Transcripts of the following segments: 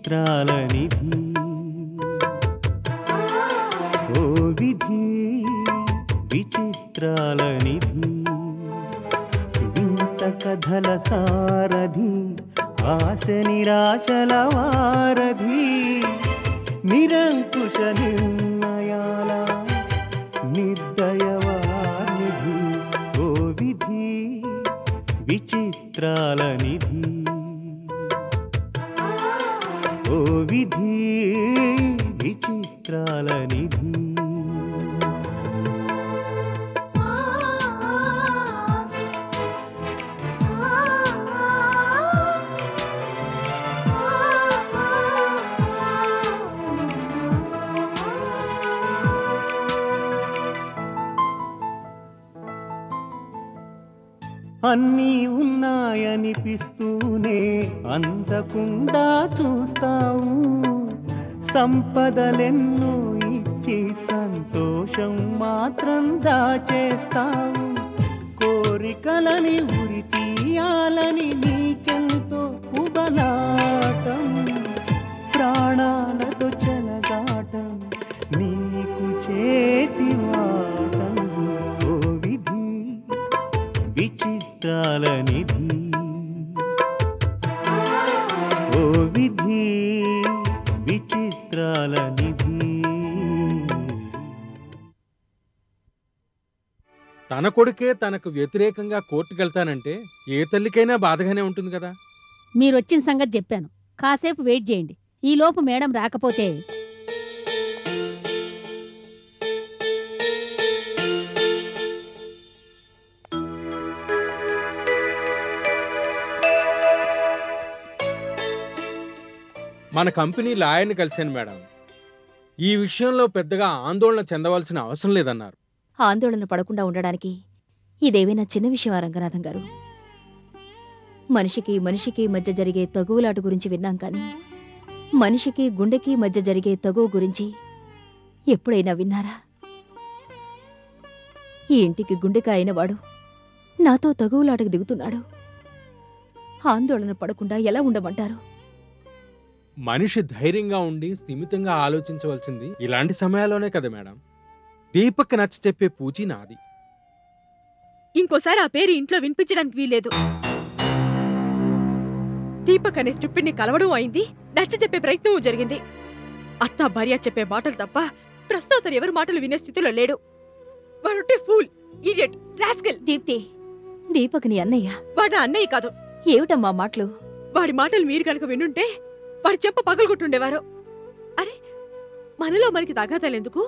విచిత్రాల నిధి ఓ విధి విచిత్రాల నిధి వింత కథల సారథి ఆశ నిరాశల వారధి నిరంకుశ నిర్ణయాల నిర్దయవానిధి ఓ విధి విచిత్రాల నిధి ఓ విధి విచిత్రాల నిధి అన్నీ ఉన్నాయనిపిస్తూనే అందకుండా చూస్తావు సంపదలెన్నో ఇచ్చి సంతోషం మాత్రం దాచేస్తావు కోరికలని ఉరి తీయాలని నీకెంతో ఉబలాటం ప్రాణాలతో చెలగాటం నీకు చేతివాటం ఓ విధి విచిత్రాల నిధి ఓ విధి విచిత్రాల నిధి తన కొడుకే తనకు వ్యతిరేకంగా కోర్టుకెళ్తానంటే ఏ తల్లికైనా బాధగానే ఉంటుంది కదా. మీరొచ్చిన సంగతి చెప్పాను, కాసేపు వెయిట్ చేయండి. ఈలోపు మేడం రాకపోతే మన కంపెనీ లాయర్ని కలిశాను మేడం. ఈ విషయంలో పెద్దగా ఆందోళన చెందవలసిన అవసరం లేదన్నారు. ఆందోళన పడకుండా ఉండడానికి ఇదేమైనా చిన్న విషయమా రంగనాథం గారు? మనిషికి మనిషికి మధ్య జరిగే తగువులాట గురించి విన్నాం కానీ మనిషికి గుండెకి మధ్య జరిగే తగువు గురించి ఎప్పుడైనా విన్నారా? ఈ ఇంటికి గుండెకాయ అయినవాడు నాతో తగువులాటకు దిగుతున్నాడు. ఆందోళన పడకుండా ఎలా ఉండమంటారు? మనిషి ధైర్యంగా ఉండి స్థిమితంగా ఆలోచించవలసింది ఇలాంటి సమయాల్లోనే కదా మేడం. దీపక్ నచ్చ చెప్పే పూచి నాది. ఇంకోసారి ఆ పేరు ఇంట్లో వినిపించడానికి వీలేదు. దీపక్ అనే స్టూపిడ్ని కలవడం అయింది, నచ్చ చెప్పే ప్రయత్నం జరిగింది. అత్తా భార్య చెప్పే మాటలు తప్ప ప్రస్తుతం అతను ఎవరి మాటలు వినే స్థితిలో లేడు. వాడుంటే fool, idiot, rascal. Deepti, Deepak నీ అన్నయ్య. వాడు అన్నయ్య కాదు. ఏమిటమ్మా మాటలు? వాడి మాటలు మీరు కనుక వినుంటే వాడి చెంప పగలగొట్టుండేవారు. అరే, మనలో మనకి తగాదాలెందుకు?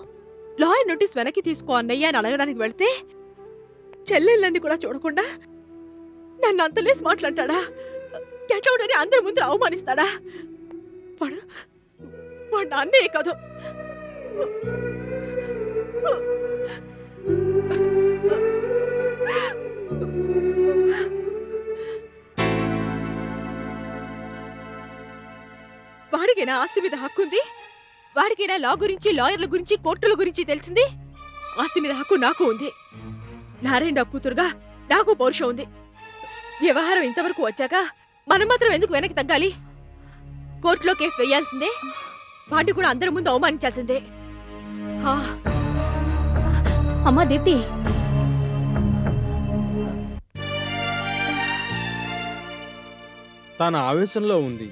లాయర్ నోటీస్ వెనక్కి తీసుకో అన్నయ్య అని అడగడానికి వెళ్తే చెల్లెళ్ళని కూడా చూడకుండా నన్ను అంతలేసి మాట్లాడతాడా? గెట్ అవుట్ అని అందరి ముందు అవమానిస్తాడా? వాడు వాడు అన్నయ్య కాదు. వాడికైనా ఆస్తి మీద హక్కుంది? వాడికైనా లా గురించి, లాయర్ల గురించి, కోర్టుల గురించి తెలిసింది? ఆస్తి మీద హక్కు నాకు ఉంది. నారాయణ కూతురుగా నాకు పౌరుషం ఉంది. వ్యవహారం ఇంతవరకు వచ్చాక మనం మాత్రం ఎందుకు వెనక్కి తగ్గాలి? కోర్టులో కేసు వేయాల్సిందే, వాడిని కూడా అందరి ముందు అవమానించాల్సిందే. అమ్మా దీప్తి, తన ఆవేశంలో ఉంది.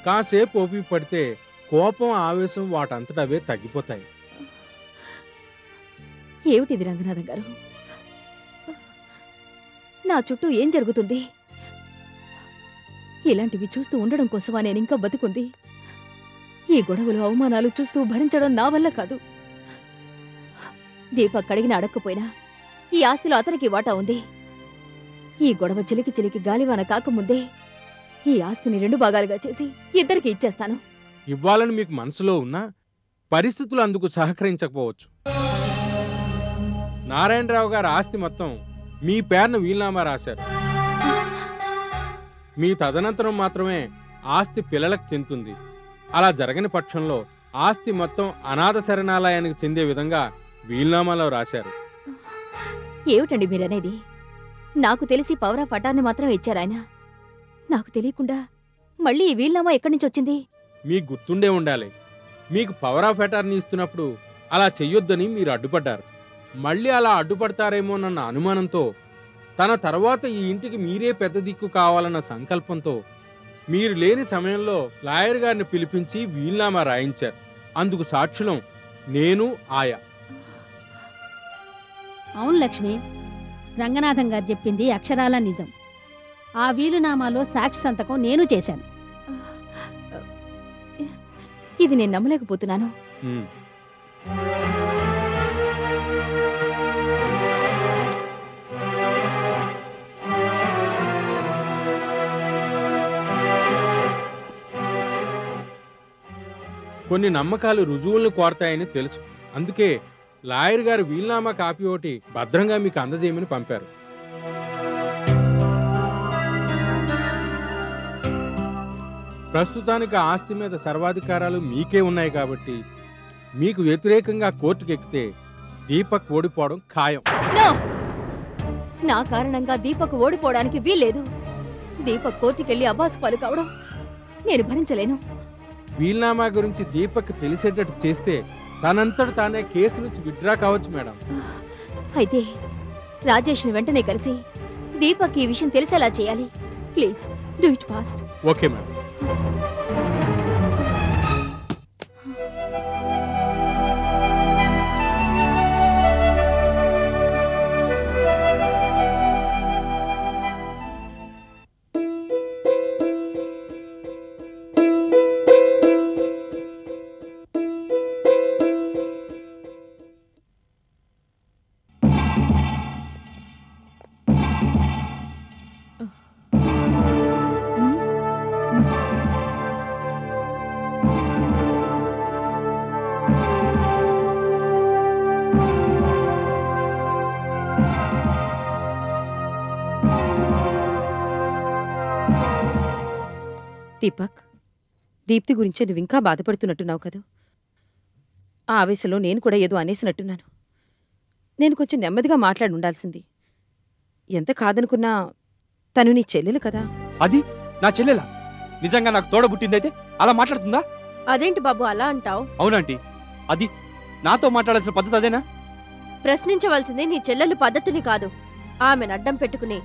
కాసేపు ఓపిక పడితే కోపం, ఆవేశం వాటంతటవే తగ్గిపోతాయి. ఏమిటిది రంగనాథం గారు? నా చుట్టూ ఏం జరుగుతుంది? ఇలాంటివి చూస్తూ ఉండడం కోసమా నేనింకా బతుకుంది? ఈ గొడవలు, అవమానాలు చూస్తూ భరించడం నా వల్ల కాదు. దీపక్ అడిగిన అడక్కపోయినా ఈ ఆస్తిలో అతనికి వాటా ఉంది. ఈ గొడవ చిలికి చిలికి గాలివాన కాకముందే ఈ ఆస్తిని 2 భాగాలుగా చేసి ఇద్దరికి ఇచ్చేస్తాను. ఇవ్వాలని మీకు మనసులో ఉన్నా పరిస్థితులు అందుకు సహకరించకపోవచ్చు. నారాయణరావు గారి ఆస్తి మొత్తం మీ పేరున వీలునామా రాశారు. మీ తదనంతరం మాత్రమే ఆస్తి పిల్లలకు చెందుతుంది. అలా జరగని పక్షంలో ఆస్తి మొత్తం అనాథ శరణాలయానికి చెందే విధంగా వీలునామాలో రాశారు. ఏమిటండి మీరనేది? నాకు తెలిసి పవర్ ఆఫ్ అటార్నీ మాత్రం ఇచ్చారాయన. నాకు తెలియకుండా మళ్ళీ ఈ వీలునామా ఎక్కడి నుంచి వచ్చింది? మీకు గుర్తుండే ఉండాలి, మీకు పవర్ ఆఫ్ అటార్నీ ఇస్తున్నప్పుడు అలా చెయ్యొద్దని మీరు అడ్డుపడ్డారు. మళ్ళీ అలా అడ్డుపడతారేమోనన్న అనుమానంతో, తన తర్వాత ఈ ఇంటికి మీరే పెద్ద దిక్కు కావాలన్న సంకల్పంతో మీరు లేని సమయంలో లాయర్ గారిని పిలిపించి వీల్నామా రాయించారు. అందుకు సాక్షులం నేను, ఆయా. అవును లక్ష్మి, రంగనాథం గారు చెప్పింది అక్షరాల నిజం. ఆ వీలునామాలో సాక్షి సంతకం నేను చేశాను. ఇది నేను నమ్మలేకపోతున్నాను. ఉమ్. కొన్ని నమ్మకాలు రుజువులను కోరతాయని తెలుసు. అందుకే లాయర్ గారు వీల్నామా కాపీ ఒకటి భద్రంగా మీకు అందజేయమని పంపారు. ప్రస్తుతానికి ఆ ఆస్తి మీద సర్వాధికారాలు మీకే ఉన్నాయి కాబట్టి మీకు వ్యతిరేకంగా కోర్టుకెక్కితే దీపక్ ఓడిపోవడం ఖాయం. నో! నా కారణంగా దీపక్ ఓడిపోవడానికి వీల్లేదు. దీపక్ కోర్టుకెళ్లి అబాసు పాలు కావడం నేను భరించలేను. వీల్నామా గురించి దీపక్ తెలిసేటట్టు చేస్తే తనంతట తానే కేసు నుంచి విత్డ్రా కావచ్చు మేడం. అయితే రాజేష్ని వెంటనే కలిసి దీపక్ ఈ విషయం తెలిసేలా చేయాలి. Please do it fast. Okay madam. Deepak, Deepti గురించే నువ్వింకా బాధపడుతున్నట్టున్నావు కదూ. ఆ ఆవేశంలో నేను కూడా ఏదో అనేసినట్టున్నాను. నేను కొంచెం నెమ్మదిగా మాట్లాడి ఉండాల్సింది. ఎంత కాదనుకున్నా తను నీ చెల్లెలు కదా. అది నా చెల్లెలా? నిజంగా నాకు తోడబుట్టిందైతే అలా మాట్లాడుతుందా? అదేంటి బాబు అలా అంటావు? అవునంటీ, అది నాతో మాట్లాడాల్సిన పద్ధతి అదేనా? ప్రశ్నించవలసింది నీ చెల్లెలు పద్ధతిని కాదు, ఆమెను అడ్డం పెట్టుకుని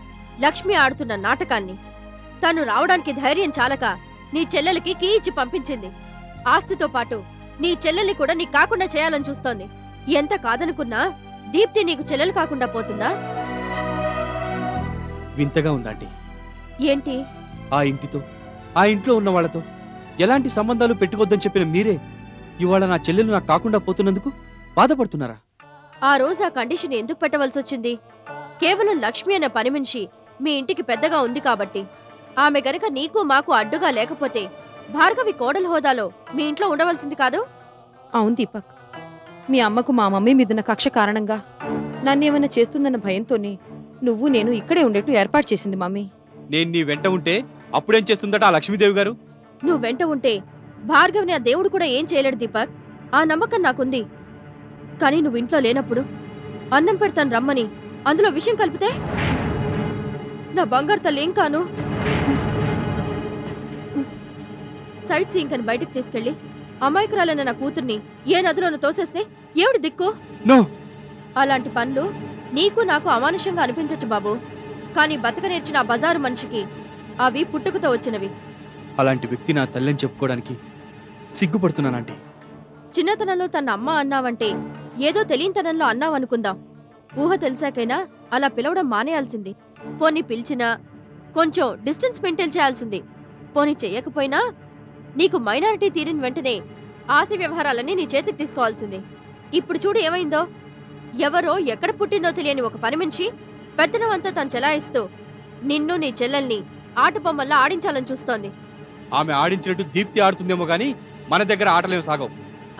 లక్ష్మి ఆడుతున్న నాటకాన్ని. తను రావడానికి ధైర్యం చాలక నీ చెల్లెలకి కీ ఇచ్చి పంపించింది. ఆస్తితో పాటు నీ చెల్లెల్ని కూడా నీకు కాకుండా చేయాలని చూస్తోంది. ఎంత కాదనుకున్నా దీప్తి నీకు చెల్లెలు కాకుండా పోతుందా? వింతగా ఉందాంటీ. ఏంటి? ఆ ఇంటితో, ఆ ఇంట్లో ఉన్న వాళ్లతో ఎలాంటి సంబంధాలు పెట్టుకోవద్దని చెప్పిన మీరే ఇవాళ నా చెల్లెలు నాకు కాకుండా పోతున్నందుకు బాధపడుతున్నారా? ఆ రోజు ఆ కండిషన్ ఎందుకు పెట్టవలసి వచ్చింది? కేవలం లక్ష్మి అనే పని మనిషి మీ ఇంటికి పెద్దగా ఉంది కాబట్టి. ఆమె గనక నీకు మాకు అడ్డుగా లేకపోతే భార్గవి కోడల హోదాలో మీ ఇంట్లో ఉండవలసింది కాదు? అవును దీపక్, మీ అమ్మకు మా మమ్మీ మీదున్న కక్ష కారణంగా నన్నేమైనా చేస్తుందన్న భయంతోనే నువ్వు నేను ఇక్కడే ఉండేట్టు ఏర్పాటు చేసింది మమ్మీ. నేను నీ వెంట ఉంటే అప్పుడేం చేస్తుందట ఆ లక్ష్మీదేవి గారు? నువ్వు వెంట ఉంటే భార్గవిని ఆ దేవుడు కూడా ఏం చేయలేడు దీపక్. ఆ నమ్మకం నాకుంది. కానీ నువ్వు ఇంట్లో లేనప్పుడు అన్నం పెడతాను రమ్మని అందులో విషయం కలిపితే నా బంగారు తల్లి ఏం కాను? సైట్ సీయింగ్ అని బయటకు తీసుకెళ్లి అమాయకురాలైన నా కూతుర్ని ఏ నదిలోనూ తోసేస్తే ఏమిటి దిక్కు? నో! అలాంటి పనులు నీకు నాకు అమానుషంగా అనిపించచ్చు బాబు, కానీ బతక నేర్చిన ఆ బజారు మనిషికి అవి పుట్టుకతో వచ్చినవి. అలాంటి వ్యక్తి నా తల్లిని చెప్పుకోవడానికి సిగ్గుపడుతున్నానంటే. చిన్నతనంలో తన అమ్మ అన్నావంటే ఏదో తెలియనితనంలో అన్నావనుకుందాం. ఊహ తెలిసాకైనా అలా పిలవడం మానేయాల్సింది. పోనీ పిలిచినా కొంచెం డిస్టెన్స్ మెయింటైన్ చేయాల్సింది. పోనీ చెయ్యకపోయినా నీకు మైనారిటీ తీరిన వెంటనే ఆస్తి వ్యవహారాలన్నీ నీ చేతికి తీసుకోవాల్సింది. ఇప్పుడు చూడు ఏమైందో. ఎవరో ఎక్కడ పుట్టిందో తెలియని ఒక పని మనిషి పెత్తనం అంతా తను చెలాయిస్తూ నిన్ను నీ చెల్లెల్ని ఆట బొమ్మల్లా ఆడించాలని చూస్తోంది. ఆమె ఆడించినట్టు దీప్తి ఆడుతుందేమో గానీ మన దగ్గర ఆటలేం సాగవు.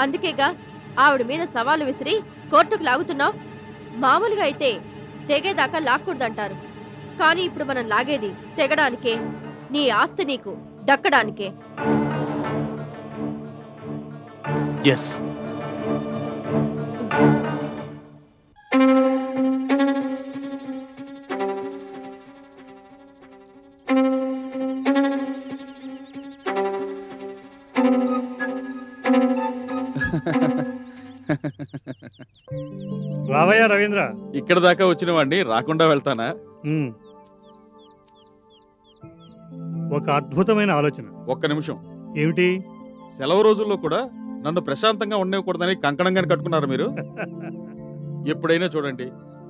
అందుకేగా ఆవిడ మీద సవాలు విసిరి కోర్టుకు లాగుతున్నావు. మామూలుగా అయితే తెగేదాకా లాక్కూడదంటారు, కానీ ఇప్పుడు మనం లాగేది తెగడానికే, నీ ఆస్తి నీకు దక్కడానికే. ఎస్. రావయ్యా రవీంద్ర. ఇక్కడ దాకా వచ్చిన వాడిని రాకుండా వెళ్తానా? ఒక అద్భుతమైన ఆలోచన. ఒక్క నిమిషం. ఏమిటి? సెలవు రోజుల్లో కూడా నన్ను ప్రశాంతంగా ఉండకూడదని కంకణంగానే కట్టుకున్నారు మీరు. ఎప్పుడైనా చూడండి,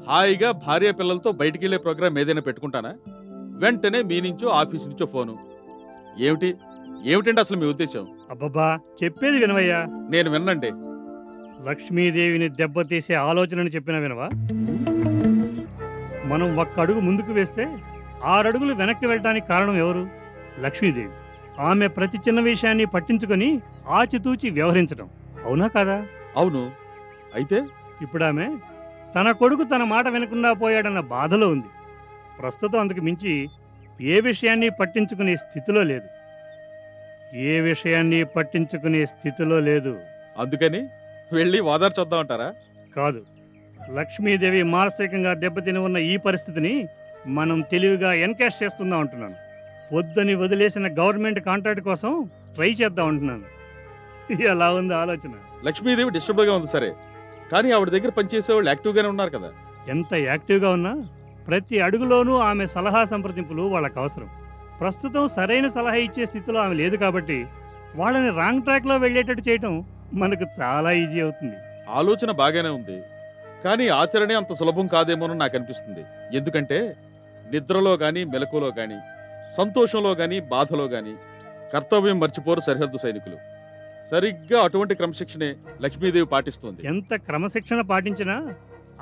హాయిగా భార్య పిల్లలతో బయటికి వెళ్ళే ప్రోగ్రామ్ ఏదైనా పెట్టుకుంటానా? వెంటనే మీ నుంచో ఆఫీస్ నుంచో ఫోను. ఏమిటండి అసలు మీ ఉద్దేశం? అబ్బబ్బా, చెప్పేది వినవయ్యా. నేను విన్నండి. లక్ష్మీదేవిని దెబ్బతీసే ఆలోచనని చెప్పినా వినవా? మనం ఒక్క అడుగు ముందుకు వేస్తే 6 అడుగులు వెనక్కి వెళ్ళడానికి కారణం ఎవరు? లక్ష్మీదేవి. ఆమె ప్రతి చిన్న విషయాన్ని పట్టించుకొని ఆచితూచి వ్యవహరించడం. అవునా కాదా? అవును. అయితే ఇప్పుడు ఆమె తన కొడుకు తన మాట వినకుండా పోయాడన్న బాధలో ఉంది. ప్రస్తుతం అందుకు మించి ఏ విషయాన్ని పట్టించుకునే స్థితిలో లేదు. అందుకని వెళ్ళి ఓదార్చొద్దామంటారా? కాదు. లక్ష్మీదేవి మానసికంగా దెబ్బతిని ఉన్న ఈ పరిస్థితిని మనం తెలివిగా ఎన్కాష్ చేస్తుందాం అంటున్నాను. వద్దని వదిలేసిన గవర్నమెంట్ కాంట్రాక్ట్ కోసం ట్రై చేద్దాం అంటున్నాను. ఎలా ఉంది ఆలోచన? లక్ష్మీదేవి డిస్టర్బ్గా ఉంది సరే, కానీ ఆవిడ దగ్గర పనిచేసేవాళ్ళు యాక్టివ్గానే ఉన్నారు కదా. ఎంత యాక్టివ్గా ఉన్నా ప్రతి అడుగులోనూ ఆమె సలహా సంప్రదింపులు వాళ్ళకు అవసరం. ప్రస్తుతం సరైన సలహా ఇచ్చే స్థితిలో ఆమె లేదు కాబట్టి వాళ్ళని రాంగ్ ట్రాక్లో వెళ్ళేటట్టు చేయటం మనకు చాలా ఈజీ అవుతుంది. ఆలోచన బాగానే ఉంది, కానీ ఆచరణే అంత సులభం కాదేమోనని నాకు అనిపిస్తుంది. ఎందుకంటే నిద్రలో కానీ మెలకులో కానీ సంతోషంలో కానీ బాధలో కానీ కర్తవ్యం మర్చిపోరు సరిహద్దు సైనికులు. సరిగ్గా అటువంటి క్రమశిక్షణే లక్ష్మీదేవి పాటిస్తుంది. ఎంత క్రమశిక్షణ పాటించినా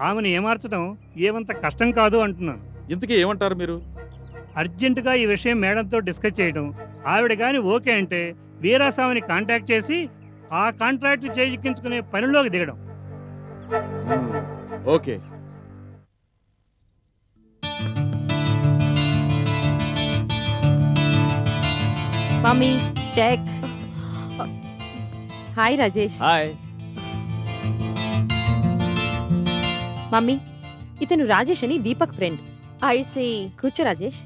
ఆమెను ఏమార్చడం ఏమంత కష్టం కాదు అంటున్నాను. ఇంతకీ ఏమంటారు మీరు? అర్జెంటుగా ఈ విషయం మేడంతో డిస్కస్ చేయడం, ఆవిడ కానీ ఓకే అంటే వీరాస్వామిని కాంటాక్ట్ చేసి ఆ కాంట్రాక్ట్ చేజిక్కించుకునే పనిలోకి దిగడం. Okay. Mummy check. Hi Rajesh. Hi. Mummy, ఇతను రాజేష్ అని దీపక్ ఫ్రెండ్. ఐసీ. కూర్చో రాజేష్.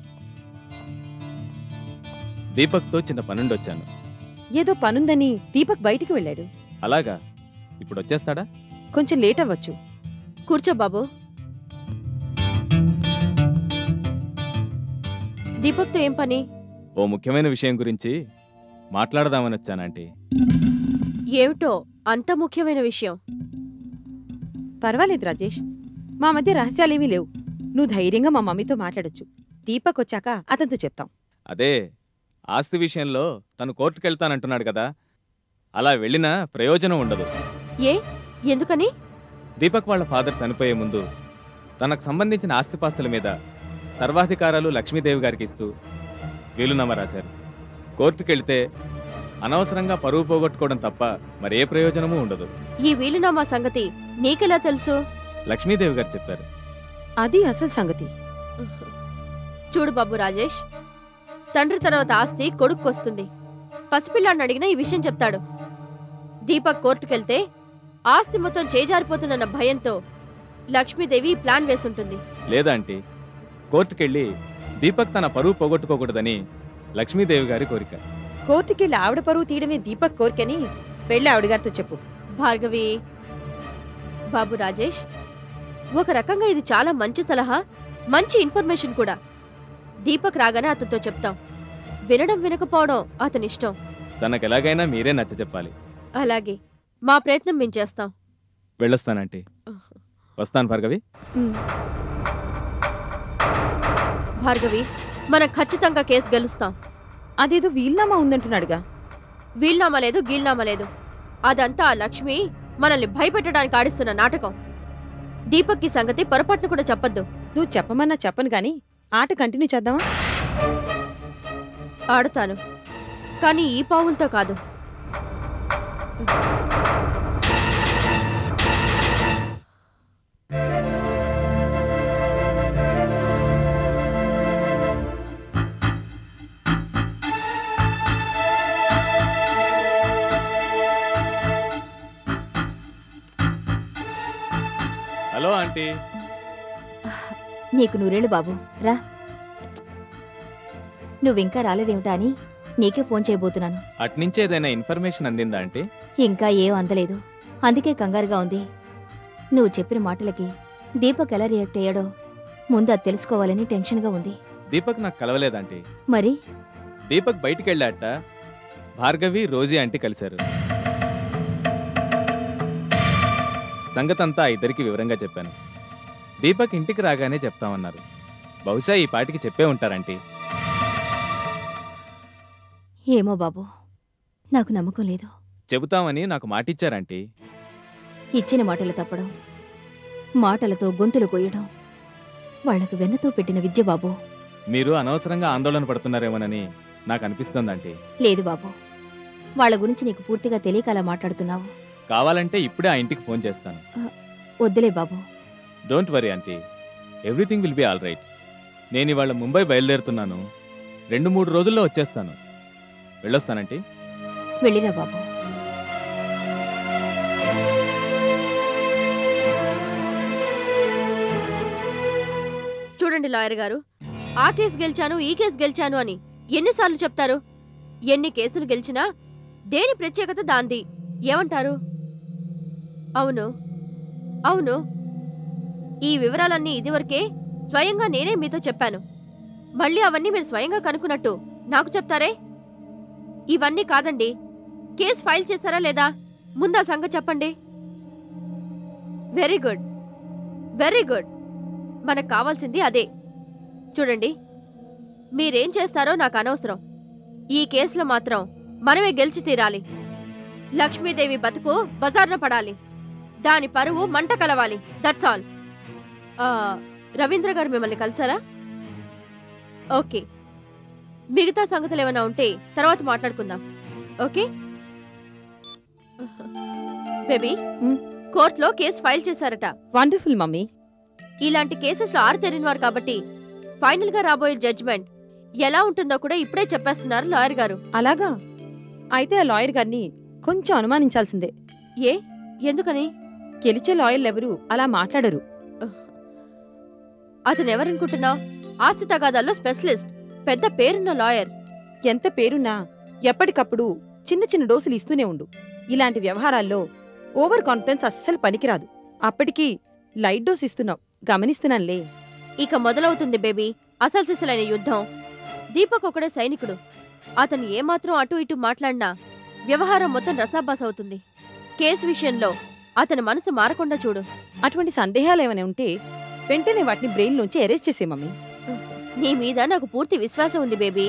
దీపక్తో చిన్న పనుండి వచ్చాను. ఏదో పనుందని దీపక్ బయటికి వెళ్ళాడు. అలాగా? ఇప్పుడు వచ్చేస్తాడా? కొంచెం లేట్ అవ్వచ్చు. కూర్చో బాబు. దీపక్తో ఏం పని? ఓ ముఖ్యమైన విషయం గురించి మాట్లాడదామని వచ్చానంటీ. ఏమిటో అంత ముఖ్యమైన విషయం? పర్వాలేదు రాజేష్, మా మధ్య రహస్యాలేమీ లేవు. నువ్వు ధైర్యంగా మా మమ్మీతో మాట్లాడొచ్చు. దీపక్ వచ్చాక అతనితో చెప్తాం. అదే, ఆస్తి విషయంలో తను కోర్టుకెళ్తానంటున్నాడు కదా, అలా వెళ్ళినా ప్రయోజనం ఉండదు. ఏ? ఎందుకని? దీపక్ వాళ్ళ ఫాదర్ చనిపోయే ముందు తనకు సంబంధించిన ఆస్తిపాస్తుల మీద సర్వాధికారాలు లక్ష్మీదేవి గారికి ఇస్తూ వీలునామా రాశారు. కోర్టుకెళ్తే అనవసరంగా పరువు పోగొట్టుకోవడం తప్ప మరే ప్రయోజనమూ ఉండదు. ఈ వీలునామా సంగతి నీకెలా తెలుసు? లక్ష్మీదేవి గారు చెప్పారు. అది అసలు సంగతి. చూడు బాబు రాజేష్, తండ్రి తర్వాత ఆస్తి కొడుక్కొస్తుంది. పసిపిల్లాన్ని అడిగినా ఈ విషయం చెప్తాడు. దీపక్ కోర్టుకెళ్తే ఆస్తి మొత్తం చేజారిపోతున్న భయంతో లక్ష్మీదేవి ప్లాన్ వేసుంటుంది. లేదా ఆంటీ, కోర్టుకెళ్ళి దీపక్ తన పరువు పోగొట్టుకోకూడదని లక్ష్మీదేవి గారి కోరిక. కోర్టుకెళ్ళి ఆవిడ పరువు తీయడమే దీపక్ కోరికని వెళ్ళి ఆవిడగారితో చెప్పు. భార్గవి. బాబు రాజేష్, ఒక రకంగా ఇది చాలా మంచి సలహా, మంచి ఇన్ఫర్మేషన్ కూడా. దీపక్ రాగానే అతనితో చెప్తాం. వినడం వినకపోవడం అతనిష్టం. తనకెలాగైనా మీరే నచ్చ చెప్పాలి. అలాగే, మా ప్రయత్నం మేము చేస్తాం. వెళ్ళొస్తానంటీ. వస్తాను భార్గవి. భార్గవి, మనం ఖచ్చితంగా కేసు గెలుస్తాం. అదేదో వీల్నామా ఉందంటున్నాడుగా. వీల్నామా లేదు, గీల్నామా లేదు. అదంతా ఆ లక్ష్మి మనల్ని భయపెట్టడానికి ఆడిస్తున్న నాటకం. దీపక్ ఈ సంగతి పొరపాటును కూడా చెప్పొద్దు. నువ్వు చెప్పమన్నా చెప్పను గాని ఆట కంటిన్యూ చేద్దామా? ఆడుతాను, కానీ ఈ పావులతో కాదు. Hello aunty. నీకు నూరేళ్ళు బాబు, రా. నువ్వింకా రాలేదేమిటా అని నీకే ఫోన్ చేయబోతున్నాను. అట్నుంచి ఏదైనా ఇన్ఫర్మేషన్ అందిందా ఆంటీ? ఇంకా ఏం అందలేదు, అందుకే కంగారుగా ఉంది. నువ్వు చెప్పిన మాటలకి దీపక్ ఎలా రియాక్ట్ అయ్యాడో ముందు అది తెలుసుకోవాలని టెన్షన్గా ఉంది. దీపక్ నాకు కలవలేదంటీ. మరి దీపక్ బయటికి వెళ్ళాట భార్గవి రోజీ ఆంటీ కలిశారు. సంగతంతా ఆ ఇద్దరికి వివరంగా చెప్పాను. దీపక్ ఇంటికి రాగానే చెప్తామన్నారు. బహుశా ఈ పాటికి చెప్పే ఉంటారంటీ. ఏమో బాబు, నాకు నమ్మకం లేదు. చెబుతామని నాకు మాటిచ్చారంటీ. ఇచ్చిన మాటలు తప్పడం, మాటలతో గొంతులు కొయ్యడం వాళ్లకు వెన్నతో పెట్టిన విద్య బాబు. మీరు అనవసరంగా ఆందోళన పడుతున్నారేమోనని నాకు అనిపిస్తోందంటీ. లేదు బాబు, వాళ్ళ గురించి నీకు పూర్తిగా తెలియక అలా మాట్లాడుతున్నావు. కావాలంటే ఇప్పుడే ఆ ఇంటికి ఫోన్ చేస్తాను. వద్దులే బాబు. Don't worry aunty, everything will be all right. నేను ఇవాళ ముంబై బయలుదేరుతున్నాను. 2-3 రోజుల్లో వచ్చేస్తాను. వెళ్ళొస్తానంటీ. వెళ్ళిరా బాబు. చూడండి లాయర్ గారు, ఆ కేసు గెలిచాను, ఈ కేసు గెలిచాను అని ఎన్నిసార్లు చెప్తారు? ఎన్ని కేసులు గెలిచినా దేని ప్రత్యేకత దాంది. ఏమంటారు? అవును అవును, ఈ వివరాలన్నీ ఇదివరకే స్వయంగా నేనే మీతో చెప్పాను. మళ్ళీ అవన్నీ మీరు స్వయంగా కనుక్కున్నట్టు నాకు చెప్తారే? ఇవన్నీ కాదండి. కేసు ఫైల్ చేస్తారా లేదా ముందా సంగతి చెప్పండి. Very good, very good. మనకు కావాల్సింది అదే. చూడండి, మీరేం చేస్తారో నాకు అనవసరం. ఈ కేసులో మాత్రం మనమే గెలిచి తీరాలి. లక్ష్మీదేవి బతుకు బజార్న పడాలి. దాని పరువు మంట కలవాలి. That's all. రవీంద్ర గారు మిమ్మల్ని కలిసారా? ఓకే, మిగతా సంగతులు ఏమైనా ఉంటే తర్వాత మాట్లాడుకుందాం. ఓకే బేబీ, కోర్టులో కేసు ఫైల్ చేశారట. Wonderful mummy. ఇలాంటి కేసెస్లో ఆరితేరినవారు కాబట్టి ఫైనల్ గా రాబోయే జడ్జిమెంట్ ఎలా ఉంటుందో కూడా ఇప్పుడే చెప్పేస్తున్నారు లాయర్ గారు. అలాగా? అయితే ఆ లాయర్ గారిని కొంచెం అనుమానించాల్సిందే. ఏ? ఎందుకని? గెలిచే లాయర్లెవరూ అలా మాట్లాడరు. అతను ఎవరనుకుంటున్నావు? ఆస్తి తగాదాల్లో స్పెషలిస్ట్, పెద్ద పేరున్న లాయర్. ఎంత పేరున్నా ఎప్పటికప్పుడు చిన్న చిన్న డోసులు ఇస్తూనే ఉండు. ఇలాంటి వ్యవహారాల్లో ఓవర్ కాన్ఫిడెన్స్ అస్సలు పనికిరాదు. అప్పటికి లైట్ డోస్ ఇస్తున్నావు, గమనిస్తున్నానులే. ఇక మొదలవుతుంది బేబీ అసలు సిసలైన యుద్ధం. దీపక్ ఒకడే సైనికుడు. అతను ఏమాత్రం అటు ఇటు మాట్లాడినా వ్యవహారం మొత్తం రసాబాస్ అవుతుంది. కేసు విషయంలో అతని మనసు మారకుండా చూడు. అటువంటి సందేహాలు ఏమైనా ఉంటే వెంటనే వాటిని బ్రెయిన్ లోంచి ఎరేజ్ చేసే మమ్మీ. నీ మీద నాకు పూర్తి విశ్వాసం ఉంది బేబీ.